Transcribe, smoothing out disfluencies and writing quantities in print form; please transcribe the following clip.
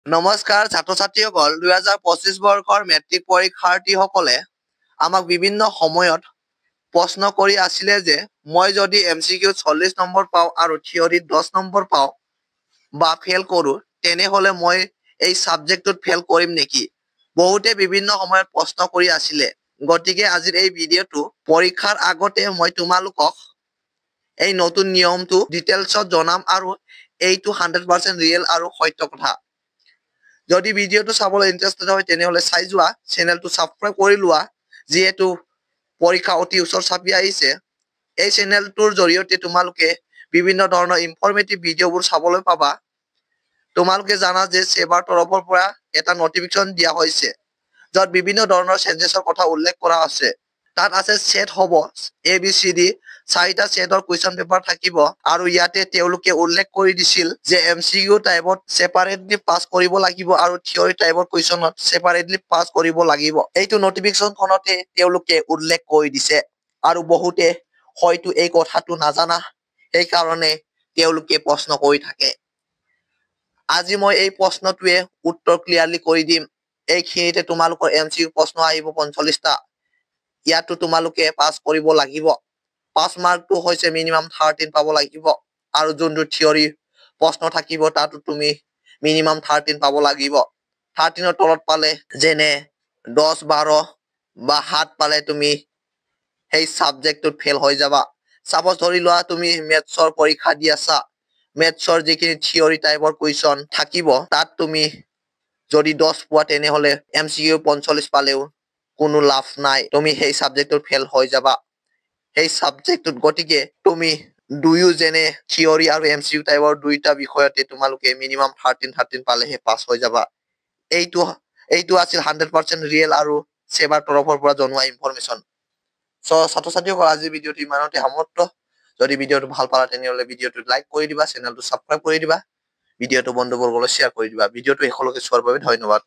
নমস্কাৰ ছাত্ৰ ছাত্ৰীসকল 2025 বৰ্ষৰ মেট্ৰিক পৰীক্ষাৰ্থীসকলে আমাক বিভিন্ন সময়ত প্ৰশ্ন কৰি আছিলে যে মই যদি MCQ 40 নম্বৰ পাওঁ আৰু থিয়ৰিত 10 নম্বৰ পাওঁ বা ফেল কৰোঁ তেনেহ'লে মই এই ছাবজেক্টটোত ফেল কৰিম নেকি? বহুতে বিভিন্ন সময়ত প্ৰশ্ন কৰি আছিলে। গতিকে আজিৰ এই ভিডিঅ'টো পৰীক্ষাৰ আগতে মই তোমালোকক এই নতুন নিয়মটো ডিটেইলছত জনাম আৰু এইটো 100% ৰিয়েল আৰু সত্য কথা। যদি ভিডিঅ'টো চাবলৈ ইণ্টাৰেষ্টেড হয় তেনেহ'লে চাই যোৱা, চেনেলটো ছাবস্ক্ৰাইব কৰি লোৱা, যিহেতু পৰীক্ষা অতি ওচৰ চাপি আহিছে। এই চেনেলটোৰ জৰিয়তে তোমালোকে বিভিন্ন ধৰণৰ ইনফৰমেটিভ ভিডিঅ'বোৰ চাবলৈ পাবা। তোমালোকে জানা যে সেবাৰ তৰফৰ পৰা এটা নটিফিকেশ্যন দিয়া হৈছে, য'ত বিভিন্ন ধৰণৰ চেঞ্জেছৰ কথা উল্লেখ কৰা আছে। তাত আছে ছেট হ'ব, ABCD 4টা ছেটৰ কুৱেশ্যন পেপাৰ থাকিব আৰু ইয়াতে তেওঁলোকে উল্লেখ কৰি দিছিল যে MCQ টাইপত ছেপাৰেটলি পাছ কৰিব লাগিব আৰু থিয়ৰী টাইপৰ কুৱেশ্যনত ছেপাৰেটলি পাছ কৰিব লাগিব। এইটো নটিফিকেশ্যনখনতে তেওঁলোকে উল্লেখ কৰি দিছে আৰু বহুতে হয়তো এই কথাটো নাজানা, সেইকাৰণে তেওঁলোকে প্ৰশ্ন কৰি থাকে। আজি মই এই প্ৰশ্নটোৱে উত্তৰ ক্লিয়াৰলি কৰি দিম। এইখিনিতে তোমালোকৰ MCQ প্ৰশ্ন আহিব 45টা। ইয়াতো তোমালোকে পাছ কৰিব লাগিব। পাছ মাৰ্কটো হৈছে মিনিমাম 13 পাব লাগিব আৰু যোনটো থিয়ৰী প্ৰশ্ন থাকিব তাতো তুমি মিনিমাম 13 পাব লাগিব। 13ৰ তলত পালে যেনে 10, 12 বা 7 পালে তুমি সেই ছাবজেক্টটোত ফেল হৈ যাবা। চাপজ ধৰি লোৱা তুমি মেথছৰ পৰীক্ষা দি আছা, মেথছৰ যিখিনি থিয়ৰী টাইপৰ কুৱেশ্যন থাকিব তাত তুমি যদি 10 পোৱা তেনেহ'লে MCQ 45 পালেও কোনো লাভ নাই, তুমি সেই ছাবজেক্টটোত ফেল হৈ যাবা। সেই ছাবজেক্টটোত গতিকে তুমি দুয়ো যেনে থিয়ৰী আৰু MCQ টাইপৰ দুইটা বিষয়তে তোমালোকে মিনিমাম 13 পালেহে পাছ হৈ যাবা। এইটো আছিল 100% ৰিয়েল আৰু সেবাৰ তৰফৰ পৰা জনোৱা ইনফৰমেশ্যন। ছাত্ৰ ছাত্ৰীসকল আজিৰ ভিডিঅ'টো ইমানতে সমাপ্ত। যদি ভিডিঅ'টো ভাল পালা তেনেহ'লে ভিডিঅ'টো লাইক কৰি দিবা, চেনেলটো ছাবস্ক্ৰাইব কৰি দিবা, ভিডিঅ'টো বন্ধুবৰ্গলৈ শ্বেয়াৰ কৰি দিবা। ভিডিঅ'টো শেষলৈকে চোৱাৰ বাবে ধন্যবাদ।